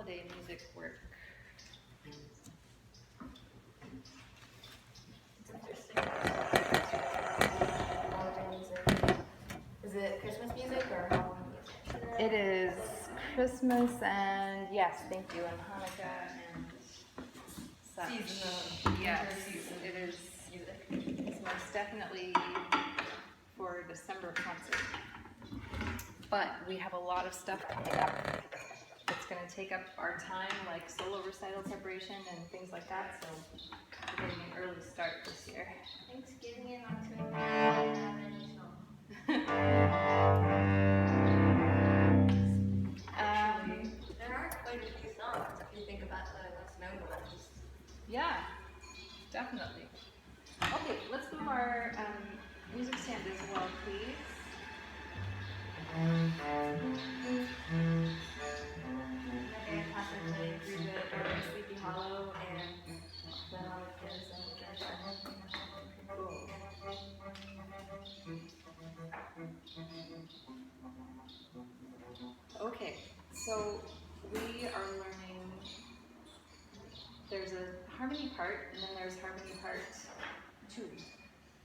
holiday music work? Holiday music. Is it Christmas music or Halloween music? It is Christmas and yes, thank you, and Hanukkah and such. Season of Yes, winter season it is. music. It's most definitely for December concert. But we have a lot of stuff coming up. It's going to take up our time, like solo recital preparation and things like that. So we're getting an early start this year. Thanksgiving in October. I don't have any snow. Actually, there are quite a few songs if you think about the snow ones. Yeah, definitely. Okay, let's move our music stand as well, please. My band has been playing through the door of Sleepy Hollow and the harmonicas and the drum set. Cool. Okay, so we are learning, there's a harmony part and then there's harmony part 2,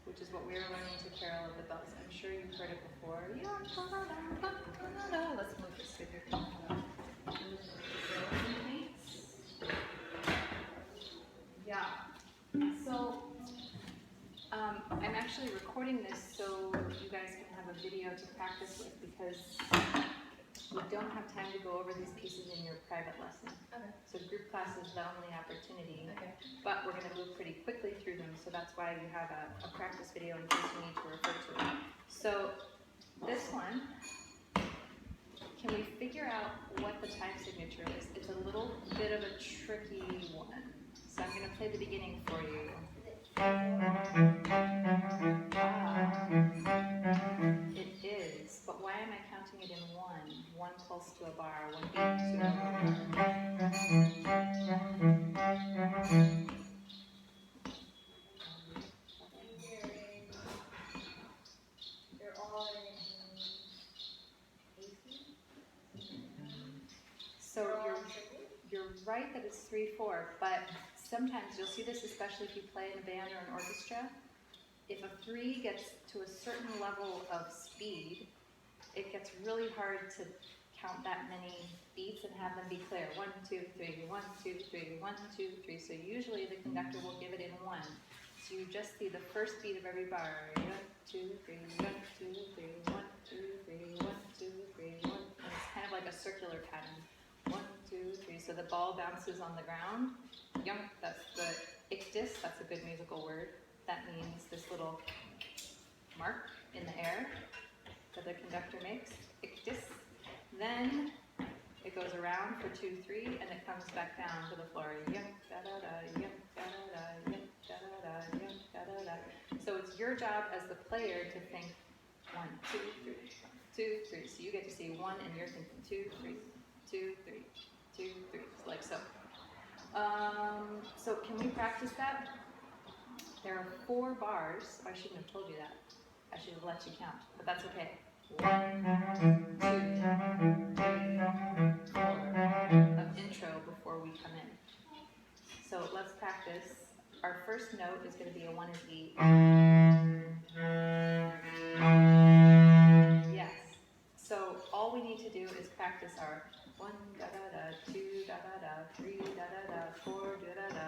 which is what we are learning to Carol of the Bells. I'm sure you've heard it before. Let's move this figure. Yeah. So I'm actually recording this so you guys can have a video to practice with because we don't have time to go over these pieces in your private lesson. Okay. So group class is the only opportunity, Okay. but we're going to move pretty quickly through them, so that's why you have a practice video in case you need to refer to it. So this one, can we figure out what the time signature is? It's a little bit of a tricky one. So I'm going to play the beginning for you. It is, but why am I counting it in 1? 1 pulse to a bar, 1 beat to a bar. They're all in AC? So you're right that it's 3/4, but sometimes you'll see this, especially if you play in a band or an orchestra. If a 3 gets to a certain level of speed, it gets really hard to count that many beats and have them be clear. 1, 2, 3, 1, 2, 3, 1, 2, 3. So usually the conductor will give it in 1. So you just see the first beat of every bar. 1, 2, 3, 1, 2, 3, 1, 2, 3, 1, 2, 3, 1. And it's kind of like a circular pattern. 1, 2, 3. So the ball bounces on the ground. Yum, that's the ictus. That's a good musical word. That means this little mark in the air that the conductor makes. Ictus. Then it goes around for 2, 3, and it comes back down to the floor. Yum, da da da, yum, da da da, yum, da da da, yum, da da da. So it's your job as the player to think 1, 2, 3, 1, 2, 3. So you get to see 1, and you're thinking 2, 3, 2, 3, 2, 3, like so. So can we practice that? There are 4 bars. I shouldn't have told you that. I should have let you count, but that's okay. 1, 2, 3, 4 of intro before we come in. So let's practice. Our first note is going to be a 1 and E. Yes. So all we need to do is practice our 1 da da da, 2 da da da, 3 da da da, 4 da da da.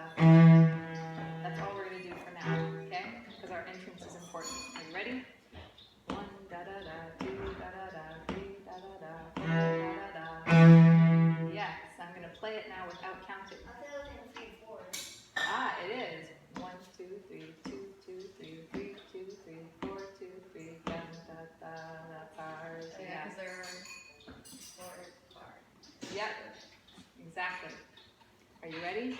That's all we're going to do for now, okay? Because our entrance is important. Are you ready? 1 da da da, 2 da da da, 3 da da da, 4 da da da. Yes, I'm going to play it now without counting. I feel like in 3 4s. Ah, it is. 1, 2, 3, 2, 2, 3, 3, 2, 3, 4, 2, 3, da da da da bars. Yeah, Yes. because they're 4 bars. Yep, exactly. Are you ready?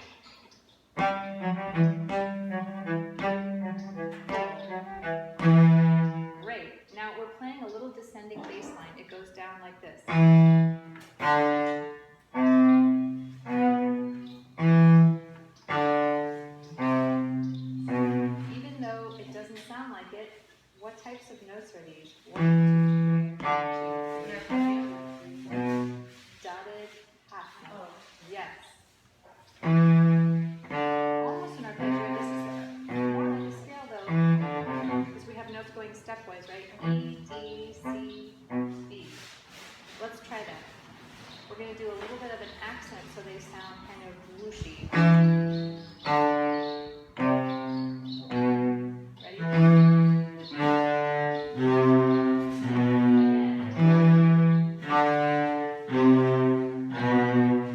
Great. Now we're playing a little descending bass line. It goes down like this. Even though it doesn't sound like it, what types of notes are these? 1, 2, 3, 1, 2, 3, 4. Dotted half note. gonna do a little bit of an accent so they sound kind of whooshy. Ready?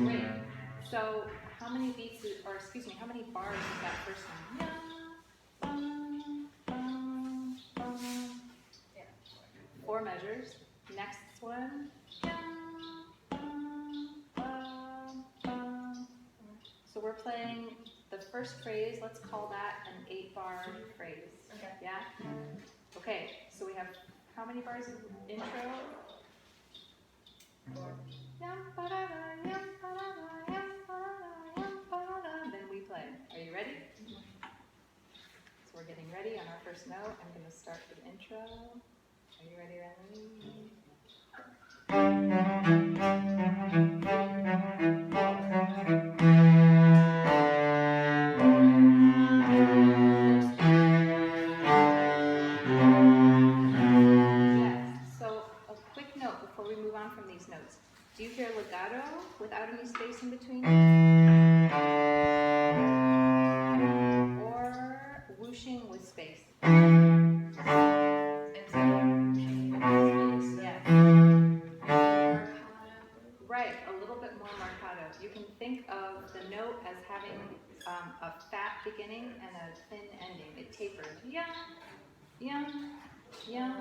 Great. So how many beats, or excuse me, how many bars is that first one? Yeah. 4 measures. Next one. So we're playing the first phrase, let's call that an 8-bar phrase. Okay. Yeah? Okay, so we have how many bars of intro? 4. Then we play. Are you ready? So we're getting ready on our first note. I'm going to start with intro. Are you ready, Riley? Yes. So a quick note before we move on from these notes. Do you hear legato without any space in between? Or whooshing with space? It's space. Yes. Right, a little bit more marcato. You can think of the note as having a fat beginning and a thin ending. It tapers. Yeah, yeah, yeah.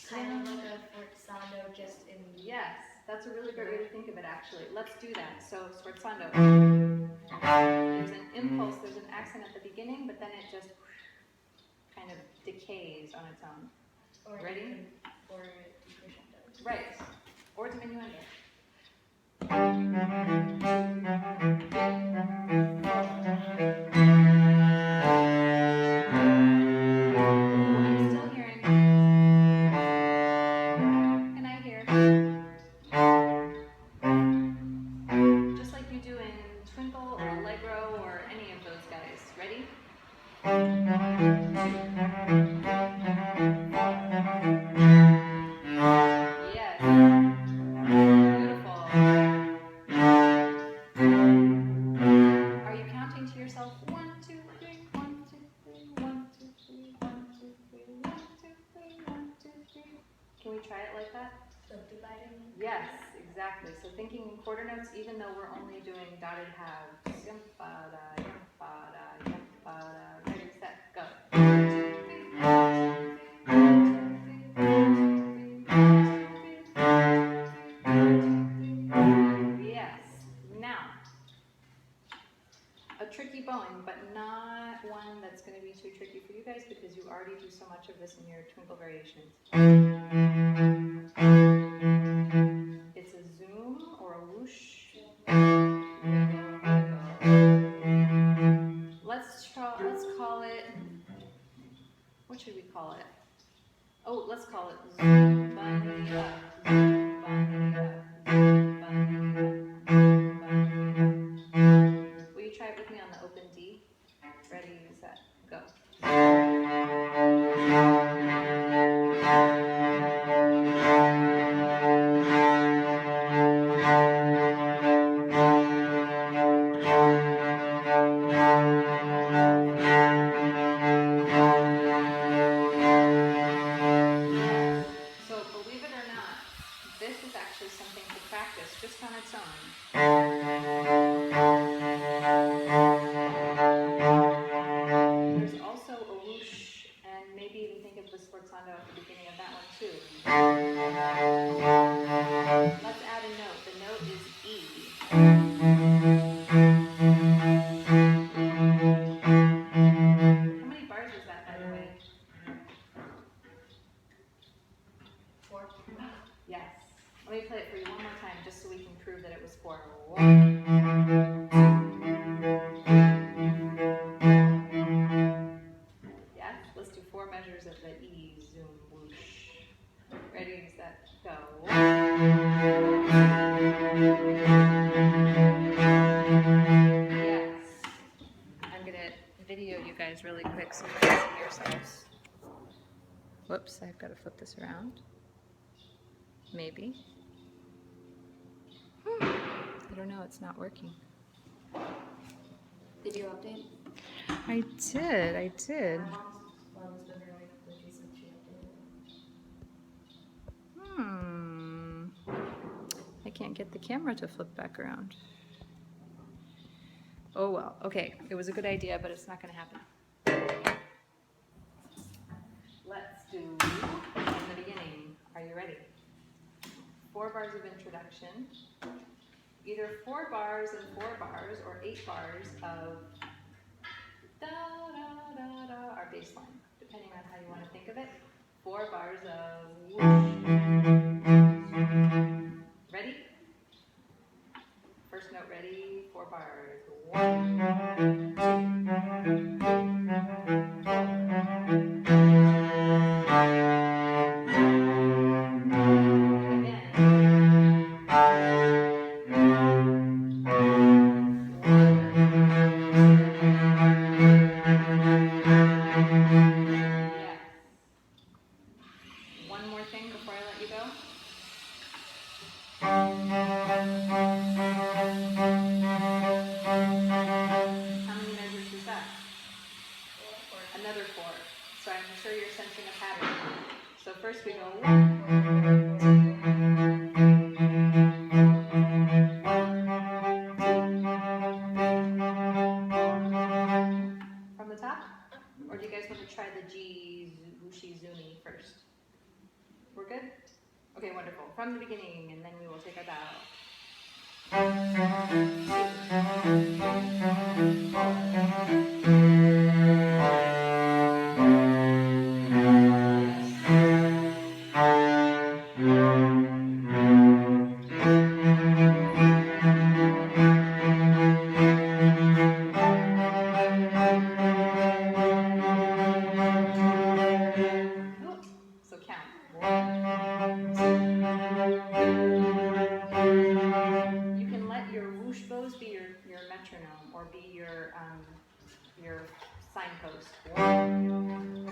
Kind of like a forzando, just in. Yes, that's a really great way to think of it, actually. Let's do that. So, sforzando. There's an impulse, there's an accent at the beginning, but then it just kind of decays on its own. Or Ready? Or crescendo. Right. Or diminuendo. I'm still hearing. Can I hear? Just like you do in Twinkle or Allegro or any of those guys. Ready? Yes. Beautiful. Are you counting to yourself? 1, 2, 3, 1, 2, 3, 1, 2, 3, 1, 2, 3, 1, 2, 3, 1, 2, 3. Can we try it like that? Subdividing. Yes, exactly. So thinking in quarter notes, even though we're only doing dotted halves. Yampada, yampada, yampada. Ready, set, go. Yes. Now, a tricky bowing, but not one that's going to be too tricky for you guys because you already do so much of this in your twinkle variations. It's a zoom or a whoosh. Let's call it, what should we call it? Oh, let's call it zoom bunny up, zoom bunny up, zoom bunny up, zoom bunny up. Will you try it with me on the open D? Ready, set, go. So believe it or not, this is actually something to practice just on its own. There's also a whoosh, and maybe even think of the sforzando at the beginning of that one too. Let's add a note. The note is E. How many bars is that, by the way? 4. Yes. Let me play it for you one more time just so we can prove that it was 4. 1, 2. Yes? Let's do 4 measures of the E, zoom, whoosh. Ready, set, go. Yes. I'm going to video you guys really quick so you can see yourselves. Whoops, I've got to flip this around. Maybe. I don't know, it's not working. Did you update? I did. My mom's phone has been really glitchy since she updated. I can't get the camera to flip back around. Oh well, okay, it was a good idea, but it's not gonna happen. Let's do from the beginning. Are you ready? 4 bars of introduction. Either 4 bars and 4 bars, or 8 bars of da da da da, our bass line, depending on how you want to think of it. 4 bars of whoosh. Ready? First note ready, 4 bars. 1, 1 more thing before I let you go. How many measures is that? 4. Another 4. So I'm sure you're sensing a pattern. So first we go 1. From the top? Or do you guys want to try the G, whooshy, zoomy first? We're good? Okay, wonderful. From the beginning, and then we will take our bow. So count. 1, 2. You can let your whoosh bows be your metronome, or be your signpost. 1, 2.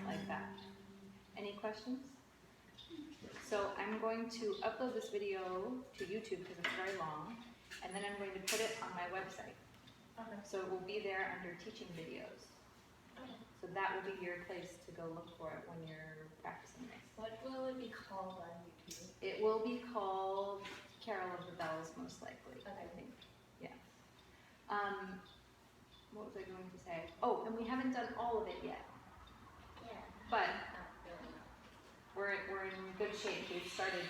Like that. Any questions? So I'm going to upload this video to YouTube because it's very long, and then I'm going to put it on my website. Okay. So it will be there under teaching videos. Okay. So that will be your place to go look for it when you're practicing this. What will it be called on YouTube? It will be called Carol of the Bells, most likely. Okay. I think. Yeah. What was I going to say? Oh, and we haven't done all of it yet, Yeah. but Not really. we're in good shape. We've gotten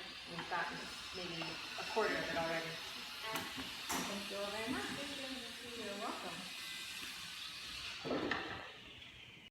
maybe a quarter of it already.